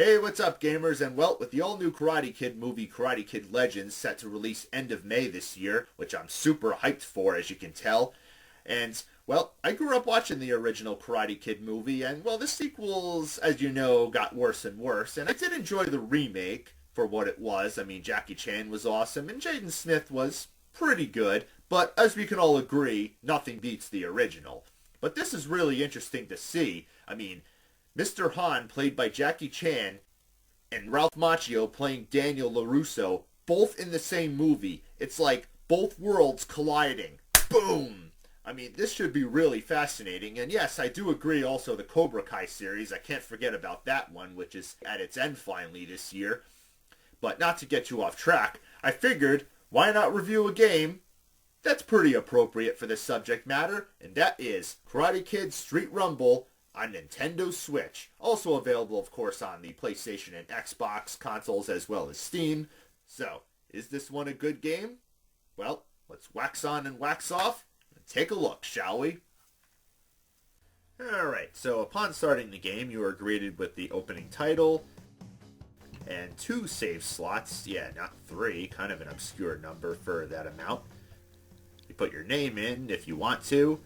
Hey, what's up, gamers? And well, with the all-new Karate Kid movie Karate Kid Legends set to release end of May this year, which I'm super hyped for, as you can tell. And, well, I grew up watching the original Karate Kid movie, and, well, the sequels, as you know, got worse and worse. And I did enjoy the remake for what it was. I mean, Jackie Chan was awesome, and Jaden Smith was pretty good. But, as we can all agree, nothing beats the original. But this is really interesting to see. I mean, Mr. Han, played by Jackie Chan, and Ralph Macchio playing Daniel LaRusso, both in the same movie. It's like both worlds colliding. Boom! I mean, this should be really fascinating. And yes, I do agree also the Cobra Kai series. I can't forget about that one, which is at its end finally this year. But not to get you off track, I figured, why not review a game that's pretty appropriate for this subject matter, and that is Karate Kid Street Rumble on Nintendo Switch. Also available, of course, on the PlayStation and Xbox consoles as well as Steam. So, is this one a good game? Well, let's wax on and wax off and take a look, shall we? Alright, so upon starting the game, you are greeted with the opening title and 2 save slots. Yeah, not 3, kind of an obscure number for that amount. You put your name in if you want to,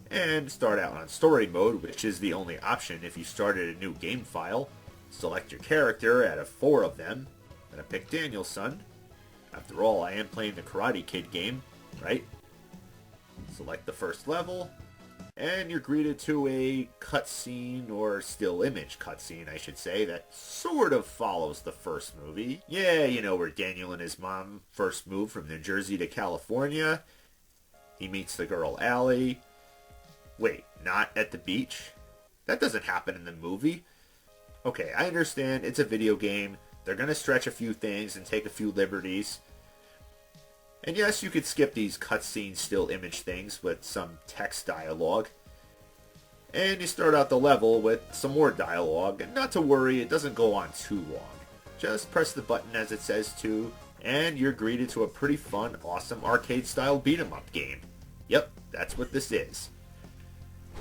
and start out on story mode, which is the only option if you started a new game file. Select your character out of 4 of them, and I picked Daniel's son. After all, I am playing the Karate Kid game, right? Select the first level, and you're greeted to a cutscene, or still image cutscene, I should say, that sort of follows the first movie. Yeah, you know, where Daniel and his mom first moved from New Jersey to California. He meets the girl Allie. Wait, not at the beach? That doesn't happen in the movie. Okay, I understand it's a video game. They're going to stretch a few things and take a few liberties. And yes, you could skip these cutscene still image things with some text dialogue. And you start out the level with some more dialogue. And not to worry, it doesn't go on too long. Just press the button as it says to, and you're greeted to a pretty fun, awesome arcade-style beat-em-up game. Yep, that's what this is.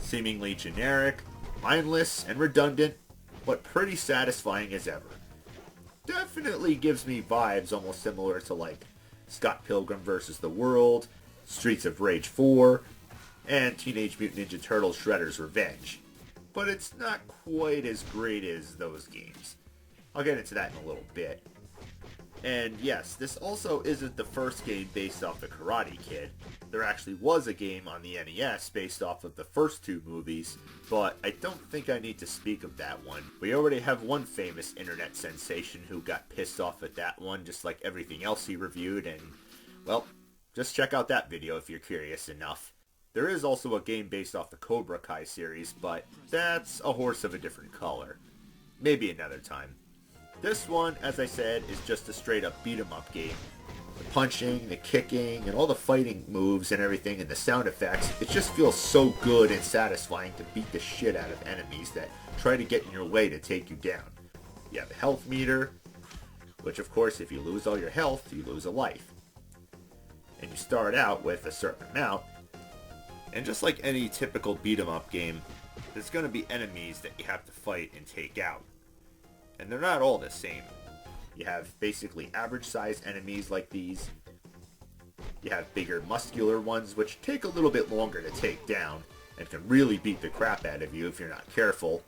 Seemingly generic, mindless, and redundant, but pretty satisfying as ever. Definitely gives me vibes almost similar to like Scott Pilgrim vs. the World, Streets of Rage 4, and Teenage Mutant Ninja Turtles Shredder's Revenge. But it's not quite as great as those games. I'll get into that in a little bit. And yes, this also isn't the first game based off the Karate Kid. There actually was a game on the NES based off of the first 2 movies, but I don't think I need to speak of that one. We already have one famous internet sensation who got pissed off at that one, just like everything else he reviewed, and, well, just check out that video if you're curious enough. There is also a game based off the Cobra Kai series, but that's a horse of a different color. Maybe another time. This one, as I said, is just a straight-up beat-em-up game. The punching, the kicking, and all the fighting moves and everything, and the sound effects, it just feels so good and satisfying to beat the shit out of enemies that try to get in your way to take you down. You have a health meter, which of course, if you lose all your health, you lose a life. And you start out with a certain amount, and just like any typical beat-em-up game, there's going to be enemies that you have to fight and take out. And they're not all the same. You have basically average-sized enemies like these. You have bigger, muscular ones, which take a little bit longer to take down, and can really beat the crap out of you if you're not careful.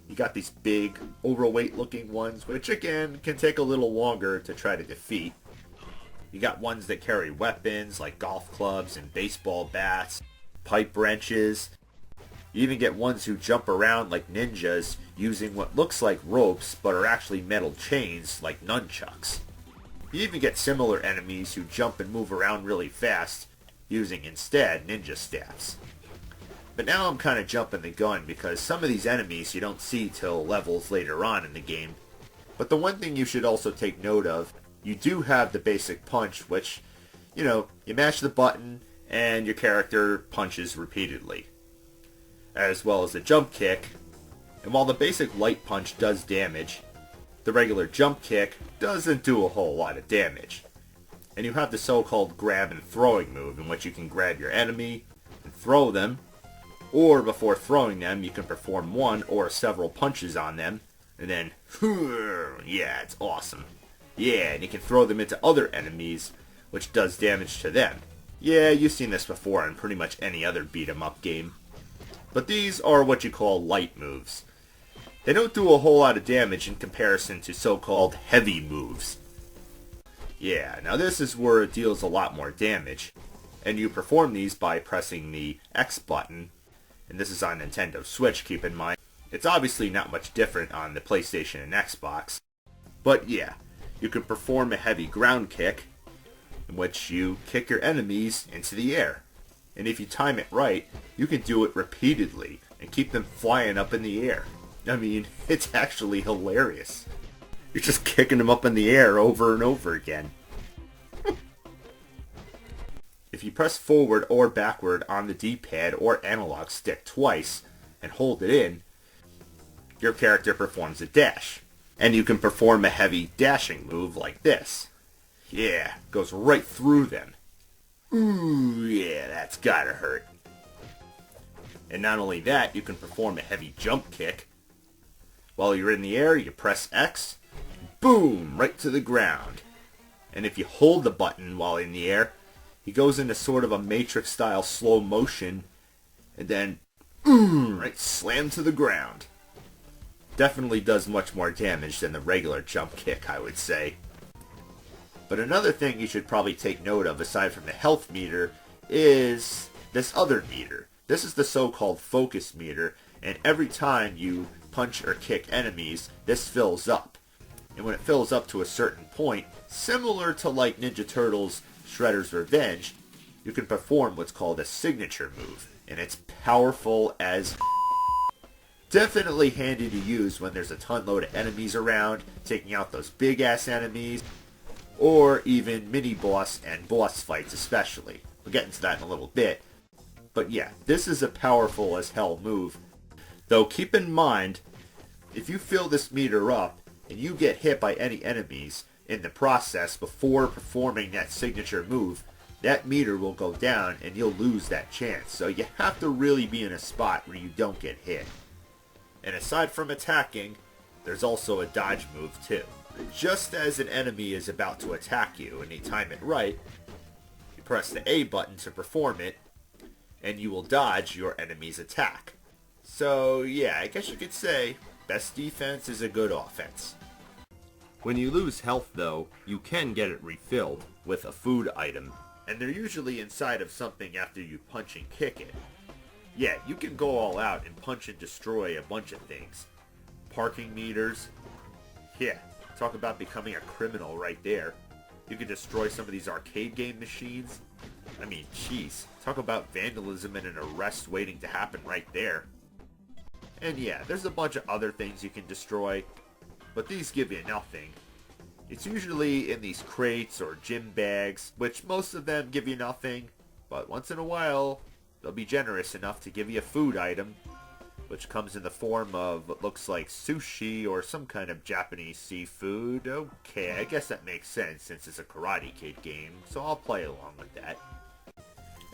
You got these big, overweight-looking ones, which again, can take a little longer to try to defeat. You got ones that carry weapons, like golf clubs and baseball bats, pipe wrenches. You even get ones who jump around like ninjas using what looks like ropes but are actually metal chains like nunchucks. You even get similar enemies who jump and move around really fast using instead ninja staffs. But now I'm kind of jumping the gun because some of these enemies you don't see till levels later on in the game. But the one thing you should also take note of, you do have the basic punch, which, you know, you mash the button and your character punches repeatedly, as well as the jump kick. And while the basic light punch does damage, the regular jump kick doesn't do a whole lot of damage. And you have the so-called grab and throwing move, in which you can grab your enemy and throw them, or before throwing them you can perform one or several punches on them And then, yeah, it's awesome. Yeah, and you can throw them into other enemies, which does damage to them. Yeah, you've seen this before in pretty much any other beat-em-up game. But these are what you call light moves. They don't do a whole lot of damage in comparison to so-called heavy moves. Yeah, now this is where it deals a lot more damage. And you perform these by pressing the X button. And this is on Nintendo Switch, keep in mind. It's obviously not much different on the PlayStation and Xbox. But yeah, you can perform a heavy ground kick, in which you kick your enemies into the air. And if you time it right, you can do it repeatedly and keep them flying up in the air. I mean, it's actually hilarious. You're just kicking them up in the air over and over again. If you press forward or backward on the D-pad or analog stick twice and hold it in, your character performs a dash. And you can perform a heavy dashing move like this. Yeah, goes right through them. Ooh, yeah, that's gotta hurt. And not only that, you can perform a heavy jump kick. While you're in the air, you press X, boom, right to the ground. And if you hold the button while in the air, he goes into sort of a Matrix-style slow motion, and then, right slam to the ground. Definitely does much more damage than the regular jump kick, I would say. But another thing you should probably take note of, aside from the health meter, is this other meter. This is the so-called focus meter, and every time you punch or kick enemies, this fills up. And when it fills up to a certain point, similar to like Ninja Turtles' Shredder's Revenge, you can perform what's called a signature move. And it's powerful as definitely handy to use when there's a ton load of enemies around, taking out those big ass enemies, or even mini-boss and boss fights especially. We'll get into that in a little bit. But yeah, this is a powerful as hell move. Though keep in mind, if you fill this meter up, and you get hit by any enemies in the process before performing that signature move, that meter will go down and you'll lose that chance. So you have to really be in a spot where you don't get hit. And aside from attacking, there's also a dodge move too. Just as an enemy is about to attack you and you time it right, you press the A button to perform it, and you will dodge your enemy's attack. So yeah, I guess you could say, best defense is a good offense. When you lose health though, you can get it refilled with a food item, and they're usually inside of something after you punch and kick it. Yeah, you can go all out and punch and destroy a bunch of things. Parking meters. Yeah, talk about becoming a criminal right there. You can destroy some of these arcade game machines. I mean, jeez, talk about vandalism and an arrest waiting to happen right there. And yeah, there's a bunch of other things you can destroy, but these give you nothing. It's usually in these crates or gym bags, which most of them give you nothing, but once in a while, they'll be generous enough to give you a food item, which comes in the form of what looks like sushi or some kind of Japanese seafood. Okay, I guess that makes sense since it's a Karate Kid game, so I'll play along with that.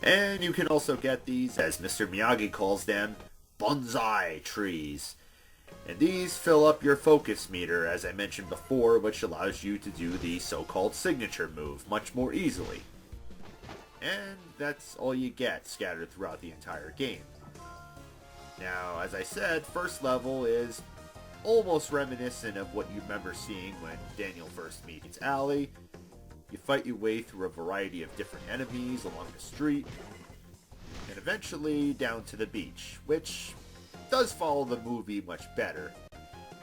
And you can also get these, as Mr. Miyagi calls them, bonsai trees. And these fill up your focus meter, as I mentioned before, which allows you to do the so-called signature move much more easily. And that's all you get scattered throughout the entire game. Now, as I said, first level is almost reminiscent of what you remember seeing when Daniel first meets Allie. You fight your way through a variety of different enemies along the street, and eventually down to the beach, which does follow the movie much better.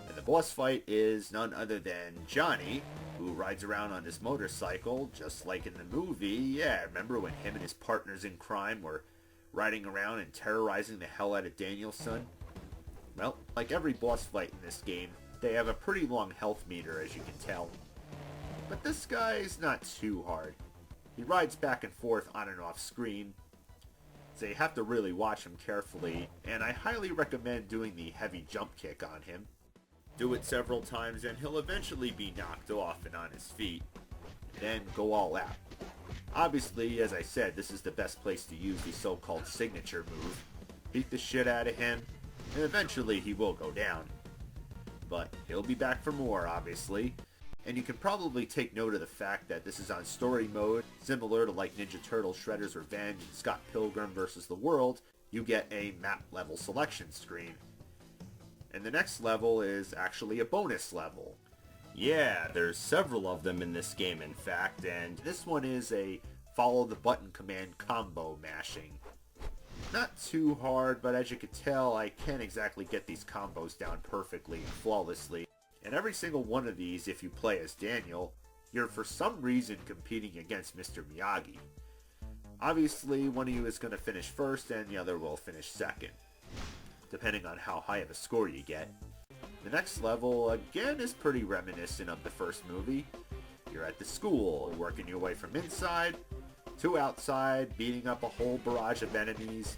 And the boss fight is none other than Johnny, who rides around on his motorcycle, just like in the movie. Yeah, remember when him and his partners in crime were riding around and terrorizing the hell out of Daniel's son? Well, like every boss fight in this game, they have a pretty long health meter, as you can tell. But this guy's not too hard. He rides back and forth on and off screen, so you have to really watch him carefully, and I highly recommend doing the heavy jump kick on him. Do it several times and he'll eventually be knocked off and on his feet, then go all out. Obviously, as I said, this is the best place to use the so-called signature move. Beat the shit out of him, and eventually he will go down. but he'll be back for more, obviously. And you can probably take note of the fact that this is on story mode, similar to like Ninja Turtles Shredder's Revenge and Scott Pilgrim vs. the World. You get a map level selection screen. And the next level is actually a bonus level. Yeah, there's several of them in this game, in fact, and this one is a follow the button command combo mashing. Not too hard, but as you can tell, I can't exactly get these combos down perfectly and flawlessly. And every single one of these, if you play as Daniel, you're for some reason competing against Mr. Miyagi. Obviously, one of you is going to finish first and the other will finish second, depending on how high of a score you get. The next level, again, is pretty reminiscent of the first movie. You're at the school, working your way from inside to outside, beating up a whole barrage of enemies.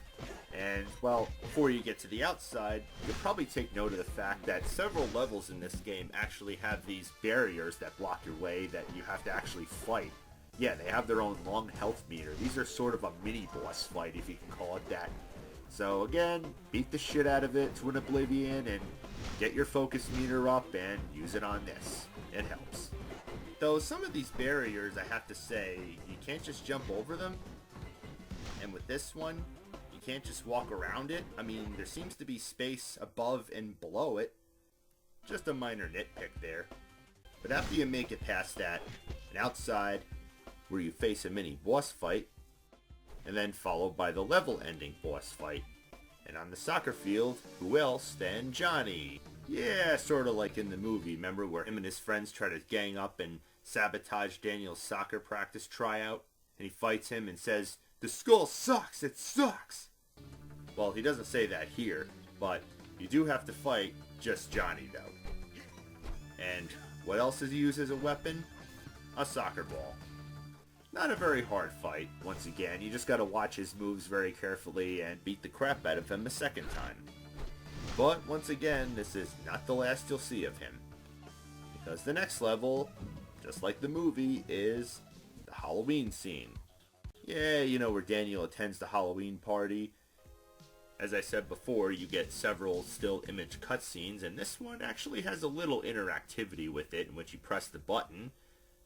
And, well, before you get to the outside, you'll probably take note of the fact that several levels in this game actually have these barriers that block your way that you have to actually fight. Yeah, they have their own long health meter. These are sort of a mini-boss fight, if you can call it that. So again, beat the shit out of it to an oblivion and get your focus meter up and use it on this. It helps. Though some of these barriers, I have to say, you can't just jump over them. And with this one, you can't just walk around it. I mean, there seems to be space above and below it. Just a minor nitpick there. But after you make it past that, and outside, where you face a mini boss fight, and then followed by the level-ending boss fight. And on the soccer field, who else than Johnny? Yeah, sort of like in the movie, remember, where him and his friends try to gang up and sabotage Daniel's soccer practice tryout? And he fights him and says, "The skull sucks, it sucks!" Well, he doesn't say that here, but you do have to fight just Johnny, though. And what else does he use as a weapon? A soccer ball. Not a very hard fight. Once again, you just gotta watch his moves very carefully and beat the crap out of him a second time. But once again, this is not the last you'll see of him. Because the next level, just like the movie, is the Halloween scene. Yeah, you know, where Daniel attends the Halloween party. As I said before, you get several still image cutscenes, and this one actually has a little interactivity with it in which you press the button.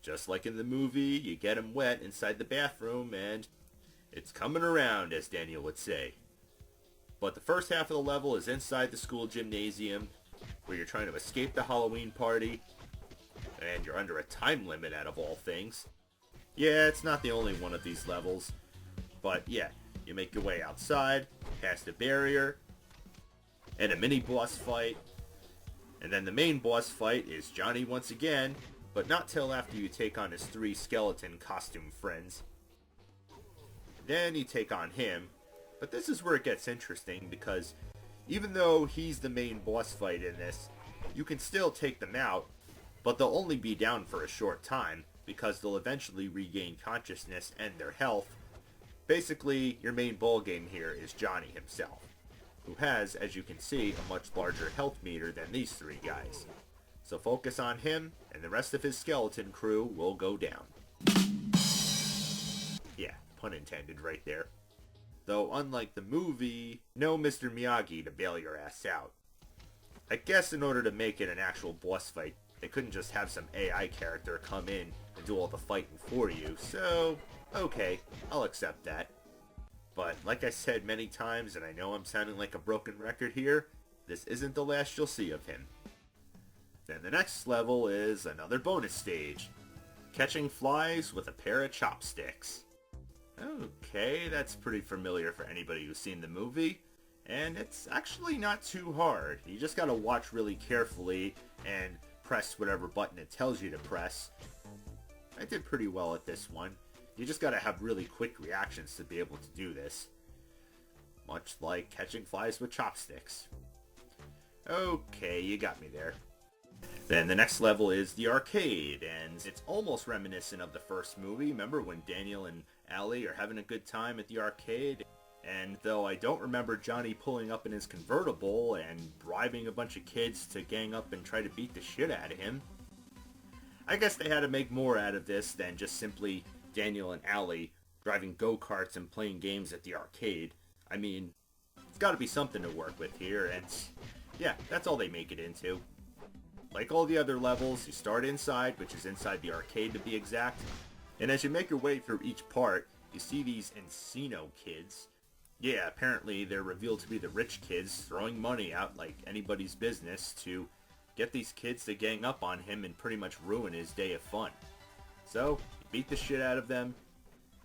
Just like in the movie, you get him wet inside the bathroom, and it's coming around, as Daniel would say. But the first half of the level is inside the school gymnasium, where you're trying to escape the Halloween party, and you're under a time limit out of all things. Yeah, it's not the only one of these levels, but yeah, you make your way outside, past a barrier, and a mini-boss fight, and then the main boss fight is Johnny once again, but not till after you take on his 3 skeleton costume friends. Then you take on him, but this is where it gets interesting because even though he's the main boss fight in this, you can still take them out, but they'll only be down for a short time because they'll eventually regain consciousness and their health. Basically, your main ball game here is Johnny himself, who has, as you can see, a much larger health meter than these 3 guys. So focus on him, and the rest of his skeleton crew will go down. Yeah, pun intended right there. Though unlike the movie, no Mr. Miyagi to bail your ass out. I guess in order to make it an actual boss fight, they couldn't just have some AI character come in and do all the fighting for you, so okay, I'll accept that. But like I said many times, and I know I'm sounding like a broken record here, this isn't the last you'll see of him. Then the next level is another bonus stage. Catching flies with a pair of chopsticks. Okay, that's pretty familiar for anybody who's seen the movie. And it's actually not too hard. You just gotta watch really carefully and press whatever button it tells you to press. I did pretty well at this one. You just gotta have really quick reactions to be able to do this. Much like catching flies with chopsticks. Okay, you got me there. Then the next level is the arcade, and it's almost reminiscent of the first movie. Remember when Daniel and Allie are having a good time at the arcade? And though I don't remember Johnny pulling up in his convertible and bribing a bunch of kids to gang up and try to beat the shit out of him, I guess they had to make more out of this than just simply Daniel and Allie driving go-karts and playing games at the arcade. I mean, it's gotta be something to work with here, and yeah, that's all they make it into. Like all the other levels, you start inside, which is inside the arcade to be exact. And as you make your way through each part, you see these Encino kids. Yeah, apparently they're revealed to be the rich kids throwing money out like anybody's business to get these kids to gang up on him and pretty much ruin his day of fun. So, you beat the shit out of them,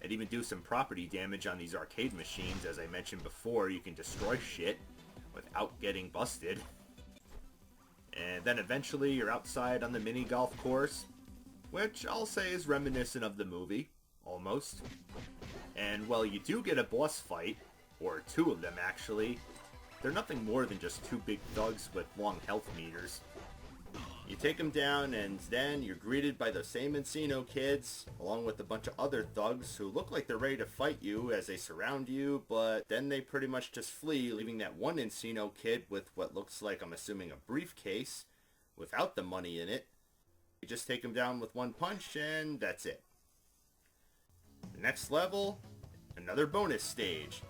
and even do some property damage on these arcade machines. As I mentioned before, you can destroy shit without getting busted. And then eventually you're outside on the mini golf course, which I'll say is reminiscent of the movie, almost. And well, you do get a boss fight, or two of them actually. They're nothing more than just two big thugs with long health meters. You take them down, and then you're greeted by the same Encino kids, along with a bunch of other thugs who look like they're ready to fight you as they surround you, but then they pretty much just flee, leaving that one Encino kid with what looks like, I'm assuming, a briefcase without the money in it. You just take him down with one punch, and that's it. The next level, another bonus stage.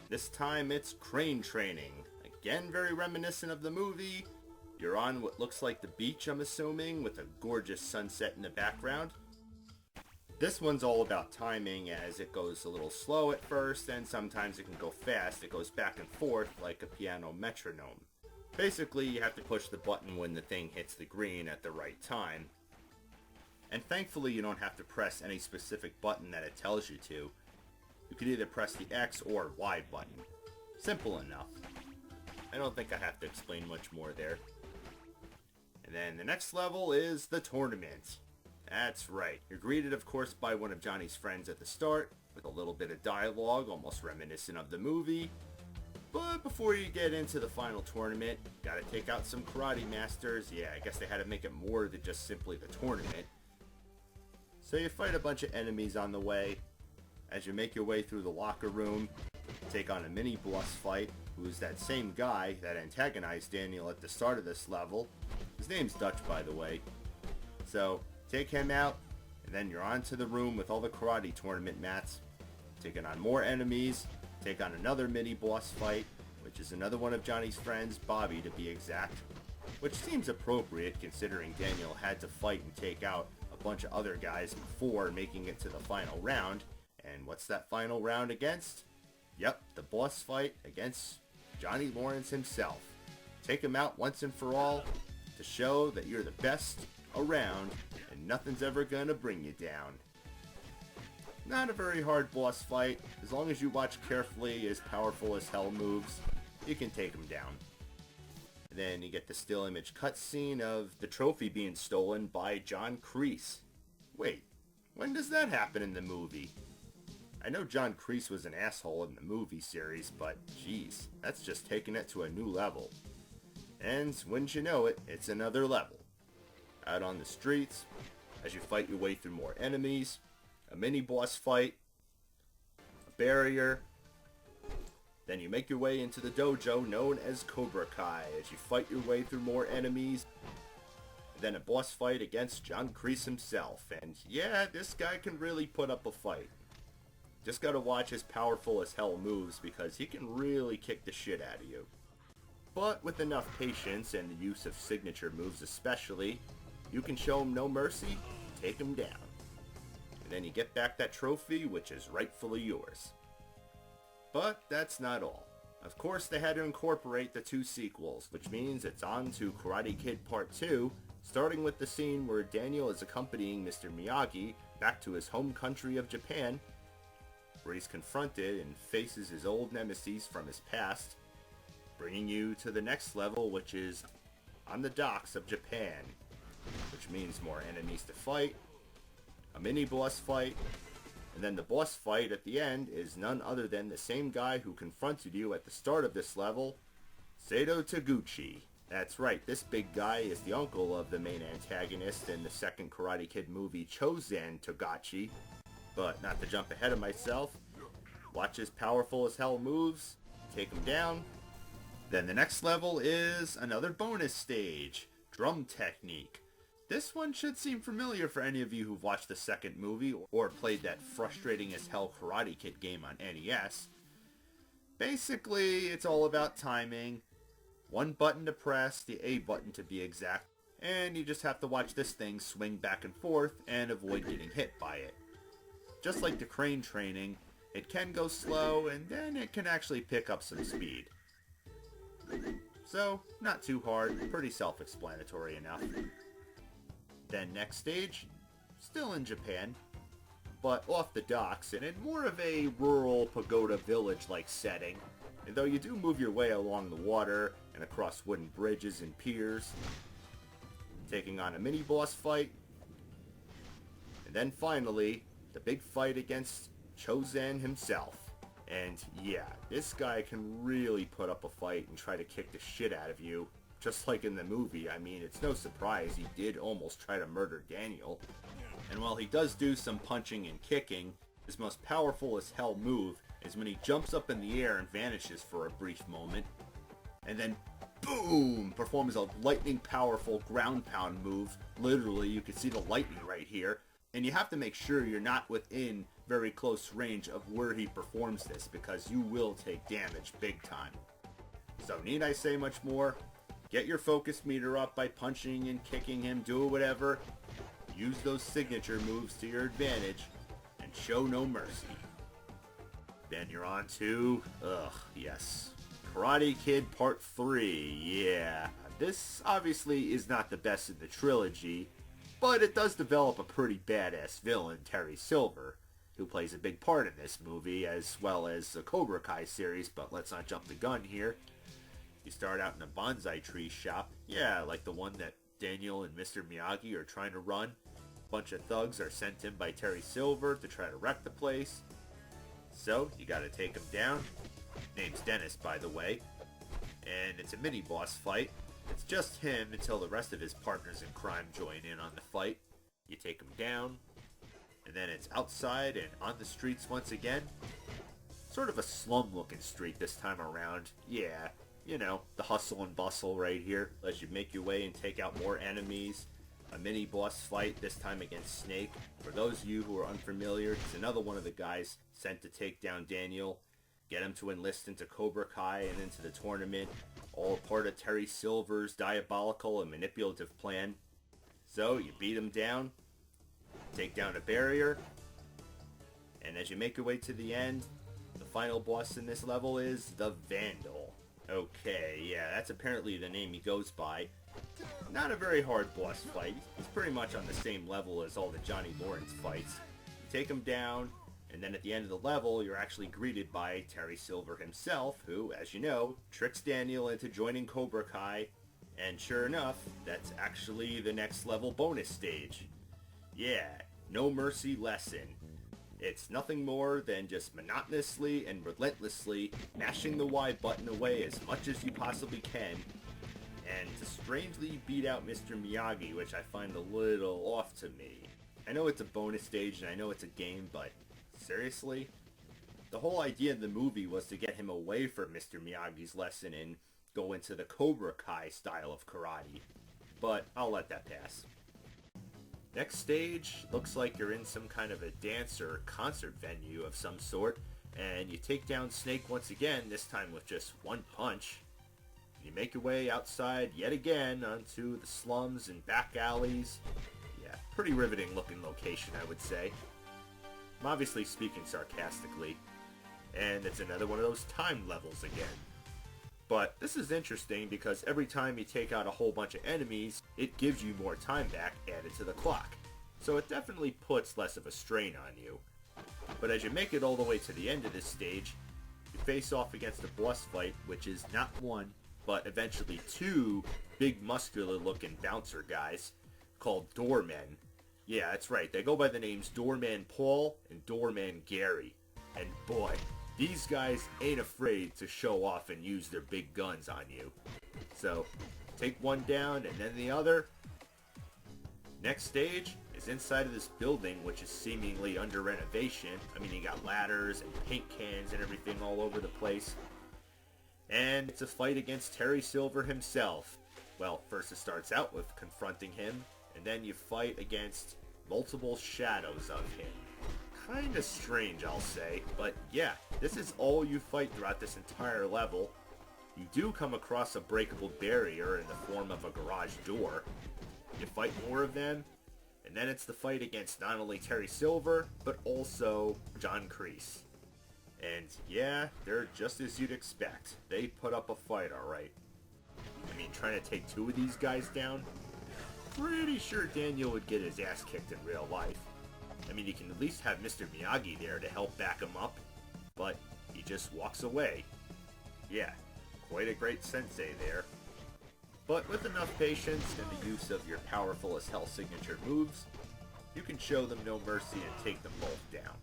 This time it's crane training. Again, very reminiscent of the movie. You're on what looks like the beach, I'm assuming, with a gorgeous sunset in the background. This one's all about timing, as it goes a little slow at first, and sometimes it can go fast. It goes back and forth like a piano metronome. Basically, you have to push the button when the thing hits the green at the right time. And thankfully, you don't have to press any specific button that it tells you to. You could either press the X or Y button. Simple enough. I don't think I have to explain much more there. And then the next level is the tournament. That's right. You're greeted, of course, by one of Johnny's friends at the start, with a little bit of dialogue, almost reminiscent of the movie. But before you get into the final tournament, gotta take out some karate masters. Yeah, I guess they had to make it more than just simply the tournament. So you fight a bunch of enemies on the way. As you make your way through the locker room, take on a mini boss fight, who's that same guy that antagonized Daniel at the start of this level. His name's Dutch, by the way. So, take him out, and then you're on to the room with all the karate tournament mats. Taking on more enemies, take on another mini boss fight, which is another one of Johnny's friends, Bobby to be exact. Which seems appropriate considering Daniel had to fight and take out a bunch of other guys before making it to the final round. And what's that final round against? Yep, the boss fight against Johnny Lawrence himself. Take him out once and for all to show that you're the best around and nothing's ever gonna bring you down. Not a very hard boss fight. As long as you watch carefully his powerful as hell moves, you can take him down. And then you get the still image cutscene of the trophy being stolen by John Kreese. Wait, when does that happen in the movie? I know John Kreese was an asshole in the movie series, but geez, that's just taking it to a new level. And wouldn't you know it, it's another level. Out on the streets, as you fight your way through more enemies, a mini boss fight, a barrier, then you make your way into the dojo known as Cobra Kai as you fight your way through more enemies, and then a boss fight against John Kreese himself. And yeah, this guy can really put up a fight. Just gotta watch his powerful as hell moves because he can really kick the shit out of you. But with enough patience and the use of signature moves especially, you can show him no mercy, take him down. And then you get back that trophy, which is rightfully yours. But that's not all. Of course, they had to incorporate the two sequels, which means it's on to Karate Kid Part 2, starting with the scene where Daniel is accompanying Mr. Miyagi back to his home country of Japan, where he's confronted and faces his old nemesis from his past, bringing you to the next level, which is on the docks of Japan, which means more enemies to fight, a mini boss fight, and then the boss fight at the end is none other than the same guy who confronted you at the start of this level, Sato Taguchi. That's right, this big guy is the uncle of the main antagonist in the second Karate Kid movie, Chozen Togachi. But not to jump ahead of myself, watch his powerful as hell moves, take him down. Then the next level is another bonus stage, Drum Technique. This one should seem familiar for any of you who've watched the second movie or played that frustrating as hell Karate Kid game on NES. Basically, it's all about timing. One button to press, the A button to be exact, and you just have to watch this thing swing back and forth and avoid getting hit by it. Just like the crane training, it can go slow and then it can actually pick up some speed. So, not too hard, pretty self-explanatory enough. Then next stage, still in Japan, but off the docks and in more of a rural pagoda village-like setting, and though you do move your way along the water and across wooden bridges and piers, taking on a mini-boss fight, and then finally, the big fight against Chozen himself. And yeah, this guy can really put up a fight and try to kick the shit out of you. Just like in the movie, I mean, it's no surprise he did almost try to murder Daniel. And while he does do some punching and kicking, his most powerful as hell move is when he jumps up in the air and vanishes for a brief moment. And then, boom, performs a lightning powerful ground pound move. Literally, you can see the lightning right here. And you have to make sure you're not within very close range of where he performs this, because you will take damage big time. So need I say much more? Get your focus meter up by punching and kicking him, do whatever. Use those signature moves to your advantage, and show no mercy. Then you're on to, yes, Karate Kid Part 3, yeah. This obviously is not the best in the trilogy, but it does develop a pretty badass villain, Terry Silver, who plays a big part in this movie, as well as the Cobra Kai series, but let's not jump the gun here. You start out in a bonsai tree shop, yeah, like the one that Daniel and Mr. Miyagi are trying to run. A bunch of thugs are sent in by Terry Silver to try to wreck the place. So, you gotta take him down. Name's Dennis, by the way. And it's a mini-boss fight. It's just him until the rest of his partners in crime join in on the fight. You take him down, and then it's outside and on the streets once again. Sort of a slum-looking street this time around. Yeah, you know, the hustle and bustle right here. As you make your way and take out more enemies. A mini-boss fight, this time against Snake. For those of you who are unfamiliar, he's another one of the guys sent to take down Daniel. Get him to enlist into Cobra Kai and into the tournament. All part of Terry Silver's diabolical and manipulative plan. So, you beat him down, take down a barrier, and as you make your way to the end, the final boss in this level is the Vandal. Okay, yeah, that's apparently the name he goes by. Not a very hard boss fight. He's pretty much on the same level as all the Johnny Lawrence fights. You take him down, and then at the end of the level, you're actually greeted by Terry Silver himself, who, as you know, tricks Daniel into joining Cobra Kai, and sure enough, that's actually the next level bonus stage. Yeah, No Mercy Lesson. It's nothing more than just monotonously and relentlessly mashing the Y button away as much as you possibly can, and to strangely beat out Mr. Miyagi, which I find a little off to me. I know it's a bonus stage and I know it's a game, but seriously? The whole idea of the movie was to get him away from Mr. Miyagi's lesson and go into the Cobra Kai style of karate. But I'll let that pass. Next stage, looks like you're in some kind of a dance or concert venue of some sort, and you take down Snake once again, this time with just one punch. You make your way outside yet again onto the slums and back alleys. Yeah, pretty riveting looking location, I would say. I'm obviously speaking sarcastically, and it's another one of those time levels again. But this is interesting because every time you take out a whole bunch of enemies, it gives you more time back added to the clock. So it definitely puts less of a strain on you. But as you make it all the way to the end of this stage, you face off against a boss fight, which is not one, but eventually two big muscular looking bouncer guys called Doormen. Yeah, that's right, they go by the names Doorman Paul and Doorman Gary. And boy, these guys ain't afraid to show off and use their big guns on you. So, take one down and then the other. Next stage is inside of this building, which is seemingly under renovation. I mean, you got ladders and paint cans and everything all over the place. And it's a fight against Terry Silver himself. Well, first it starts out with confronting him, and then you fight against multiple shadows of him. Kinda strange, I'll say, but yeah, this is all you fight throughout this entire level. You do come across a breakable barrier in the form of a garage door. You fight more of them, and then it's the fight against not only Terry Silver, but also John Kreese. And yeah, they're just as you'd expect. They put up a fight, alright. I mean, trying to take two of these guys down? Pretty sure Daniel would get his ass kicked in real life. I mean, you can at least have Mr. Miyagi there to help back him up, but he just walks away. Yeah, quite a great sensei there. But with enough patience and the use of your powerful as hell signature moves, you can show them no mercy and take them both down.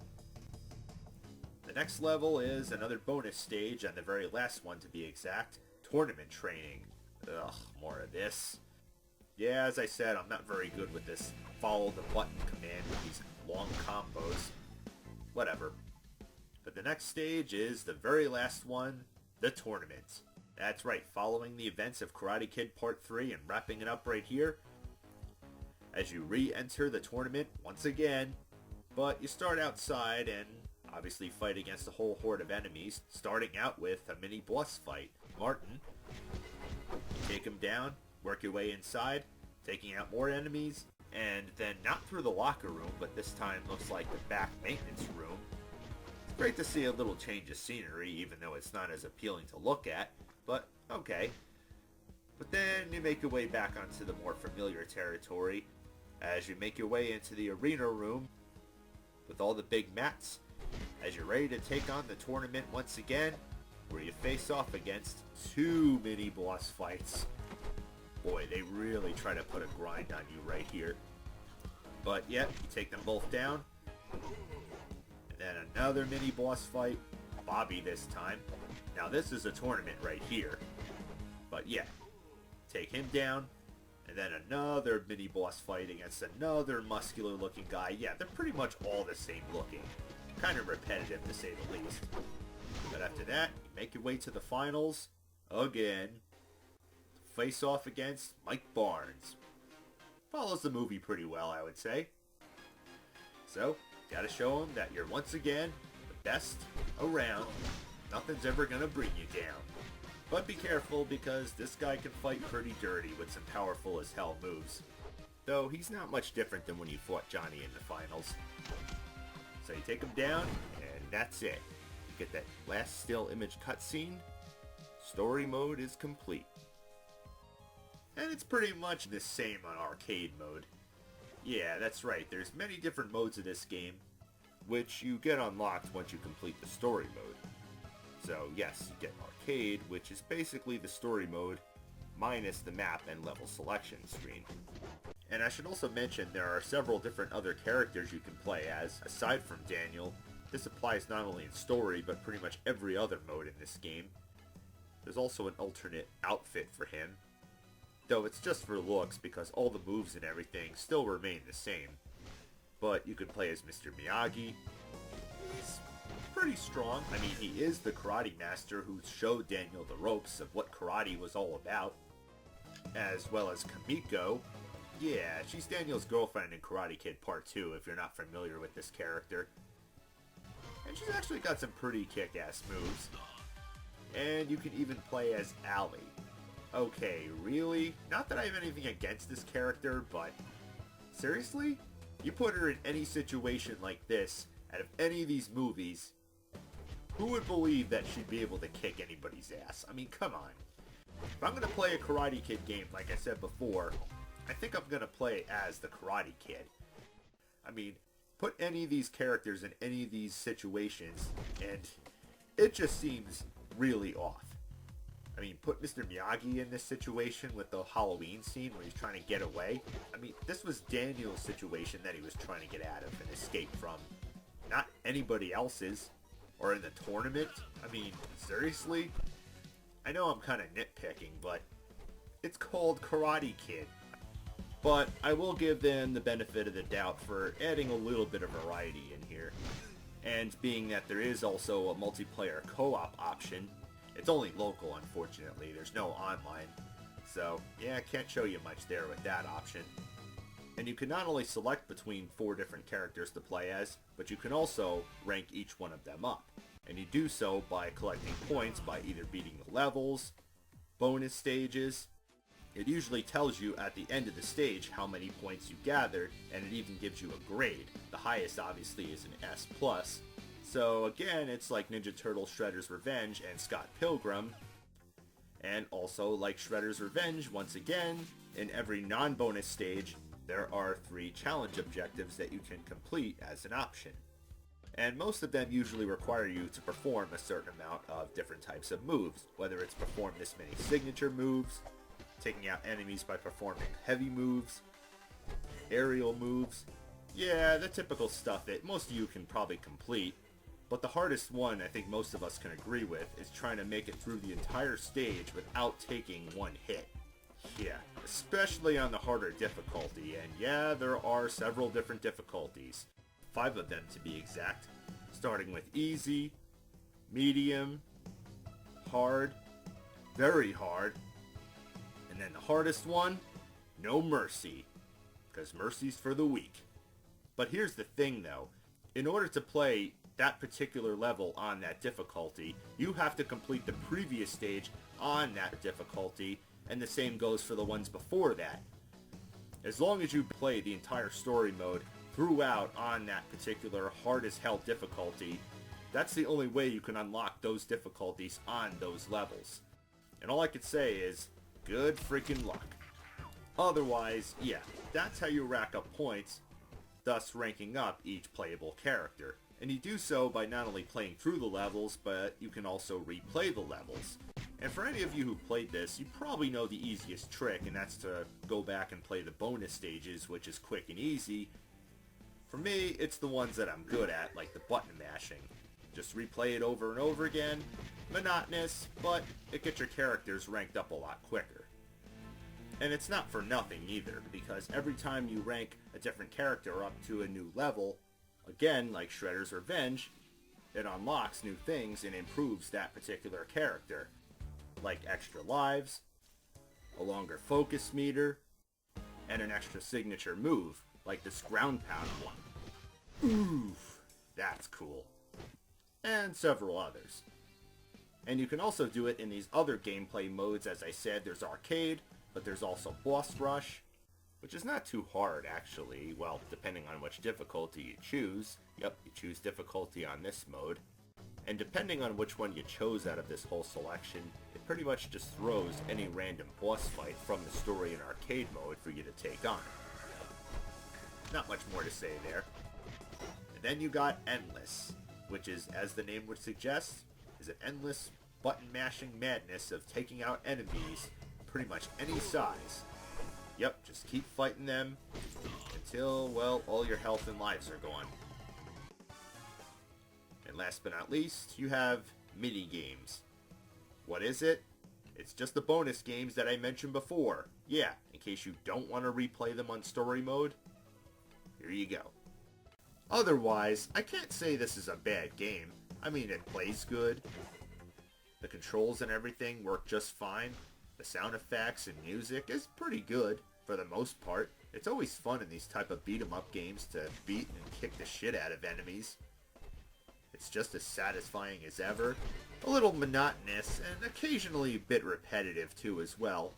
The next level is another bonus stage, and the very last one to be exact, tournament training. Ugh, more of this. Yeah, as I said, I'm not very good with this follow the button command with these long combos. Whatever. But the next stage is the very last one, the tournament. That's right, following the events of Karate Kid Part 3 and wrapping it up right here, as you re-enter the tournament once again, but you start outside and obviously fight against a whole horde of enemies, starting out with a mini boss fight. Martin, you take him down, work your way inside, taking out more enemies, and then not through the locker room, but this time looks like the back maintenance room. It's great to see a little change of scenery, even though it's not as appealing to look at, but okay. But then you make your way back onto the more familiar territory, as you make your way into the arena room with all the big mats, as you're ready to take on the tournament once again, where you face off against two mini boss fights. Boy, they really try to put a grind on you right here. But yep, you take them both down. And then another mini boss fight, Bobby this time. Now this is a tournament right here. But yeah, take him down. And then another mini boss fight against another muscular looking guy. Yeah, they're pretty much all the same looking. Kind of repetitive to say the least. But after that, you make your way to the finals again. Face off against Mike Barnes. Follows the movie pretty well, I would say. So, gotta show him that you're once again the best around. Nothing's ever gonna bring you down. But be careful, because this guy can fight pretty dirty with some powerful as hell moves. Though he's not much different than when you fought Johnny in the finals. So you take him down, and that's it. You get that last still image cutscene. Story mode is complete. And it's pretty much the same on arcade mode. Yeah, that's right, there's many different modes of this game, which you get unlocked once you complete the story mode. So yes, you get arcade, which is basically the story mode, minus the map and level selection screen. And I should also mention there are several different other characters you can play as, aside from Daniel. This applies not only in story, but pretty much every other mode in this game. There's also an alternate outfit for him, though it's just for looks because all the moves and everything still remain the same. But you can play as Mr. Miyagi. He's pretty strong. I mean, he is the karate master who showed Daniel the ropes of what karate was all about. As well as Kamiko. Yeah, she's Daniel's girlfriend in Karate Kid Part 2 if you're not familiar with this character. And she's actually got some pretty kick-ass moves. And you can even play as Allie. Okay, really? Not that I have anything against this character, but seriously? You put her in any situation like this, out of any of these movies, who would believe that she'd be able to kick anybody's ass? I mean, come on. If I'm going to play a Karate Kid game, like I said before, I think I'm going to play as the Karate Kid. I mean, put any of these characters in any of these situations, and it just seems really off. I mean, put Mr. Miyagi in this situation with the Halloween scene where he's trying to get away. I mean, this was Daniel's situation that he was trying to get out of and escape from. Not anybody else's. Or in the tournament. I mean, seriously? I know I'm kind of nitpicking, but it's called Karate Kid. But I will give them the benefit of the doubt for adding a little bit of variety in here. And being that there is also a multiplayer co-op option, it's only local, unfortunately. There's no online. So, yeah, I can't show you much there with that option. And you can not only select between 4 different characters to play as, but you can also rank each one of them up. And you do so by collecting points by either beating the levels, bonus stages. It usually tells you at the end of the stage how many points you gathered, and it even gives you a grade. The highest obviously is an S+. So again, it's like Ninja Turtle Shredder's Revenge and Scott Pilgrim. And also, like Shredder's Revenge, once again, in every non-bonus stage, there are 3 challenge objectives that you can complete as an option. And most of them usually require you to perform a certain amount of different types of moves, whether it's perform this many signature moves, taking out enemies by performing heavy moves, aerial moves. Yeah, the typical stuff that most of you can probably complete. But the hardest one, I think most of us can agree with, is trying to make it through the entire stage without taking one hit. Yeah, especially on the harder difficulty, and yeah, there are several different difficulties. 5 of them to be exact, starting with easy, medium, hard, very hard, and then the hardest one, no mercy, because mercy's for the weak. But here's the thing though, in order to play that particular level on that difficulty, you have to complete the previous stage on that difficulty, and the same goes for the ones before that. As long as you play the entire story mode throughout on that particular hard as hell difficulty, that's the only way you can unlock those difficulties on those levels. And all I could say is, good freaking luck. Otherwise, yeah, that's how you rack up points, thus ranking up each playable character. And you do so by not only playing through the levels, but you can also replay the levels. And for any of you who played this, you probably know the easiest trick, and that's to go back and play the bonus stages, which is quick and easy. For me, it's the ones that I'm good at, like the button mashing. Just replay it over and over again. Monotonous, but it gets your characters ranked up a lot quicker. And it's not for nothing either, because every time you rank a different character up to a new level, again, like Shredder's Revenge, it unlocks new things and improves that particular character. Like extra lives, a longer focus meter, and an extra signature move, like this ground pound one. Oof, that's cool. And several others. And you can also do it in these other gameplay modes. As I said, there's arcade, but there's also boss rush, which is not too hard actually, well, depending on which difficulty you choose. Yep, you choose difficulty on this mode. And depending on which one you chose out of this whole selection, it pretty much just throws any random boss fight from the story and arcade mode for you to take on. Not much more to say there. And then you got Endless, which is, as the name would suggest, is an endless button mashing madness of taking out enemies pretty much any size. Yep, just keep fighting them until, well, all your health and lives are gone. And last but not least, you have mini games. What is it? It's just the bonus games that I mentioned before. Yeah, in case you don't want to replay them on story mode, here you go. Otherwise, I can't say this is a bad game. I mean, it plays good. The controls and everything work just fine. The sound effects and music is pretty good, for the most part. It's always fun in these type of beat-em-up games to beat and kick the shit out of enemies. It's just as satisfying as ever. A little monotonous, and occasionally a bit repetitive too as well.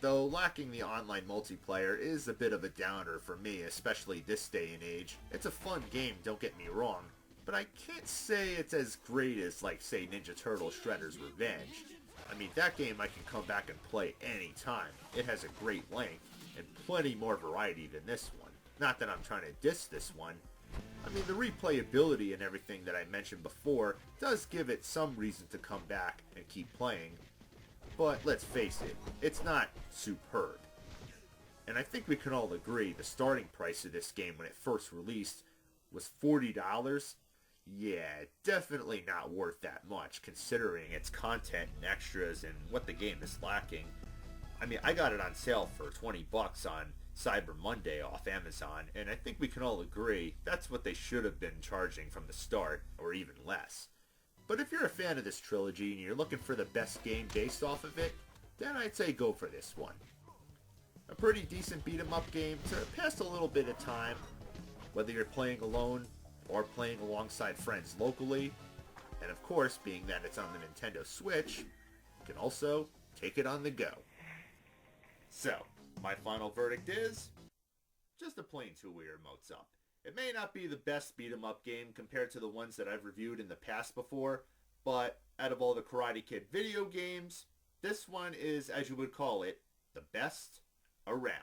Though lacking the online multiplayer is a bit of a downer for me, especially this day and age. It's a fun game, don't get me wrong, but I can't say it's as great as, like, say, Ninja Turtle Shredder's Revenge. I mean, that game I can come back and play any time. It has a great length, and plenty more variety than this one. Not that I'm trying to diss this one. I mean, the replayability and everything that I mentioned before does give it some reason to come back and keep playing. But let's face it, it's not superb. And I think we can all agree the starting price of this game when it first released was $40. Yeah, definitely not worth that much considering its content and extras and what the game is lacking. I mean, I got it on sale for 20 bucks on Cyber Monday off Amazon, and I think we can all agree that's what they should have been charging from the start, or even less. But if you're a fan of this trilogy and you're looking for the best game based off of it, then I'd say go for this one. A pretty decent beat-em-up game to pass a little bit of time, whether you're playing alone or playing alongside friends locally. And of course, being that it's on the Nintendo Switch, you can also take it on the go. So, my final verdict is just a plain two-wheeler emotes up. It may not be the best beat-em-up game compared to the ones that I've reviewed in the past before, but out of all the Karate Kid video games, this one is, as you would call it, the best around.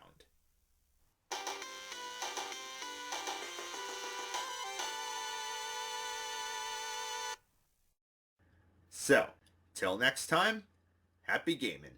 So, till next time, happy gaming.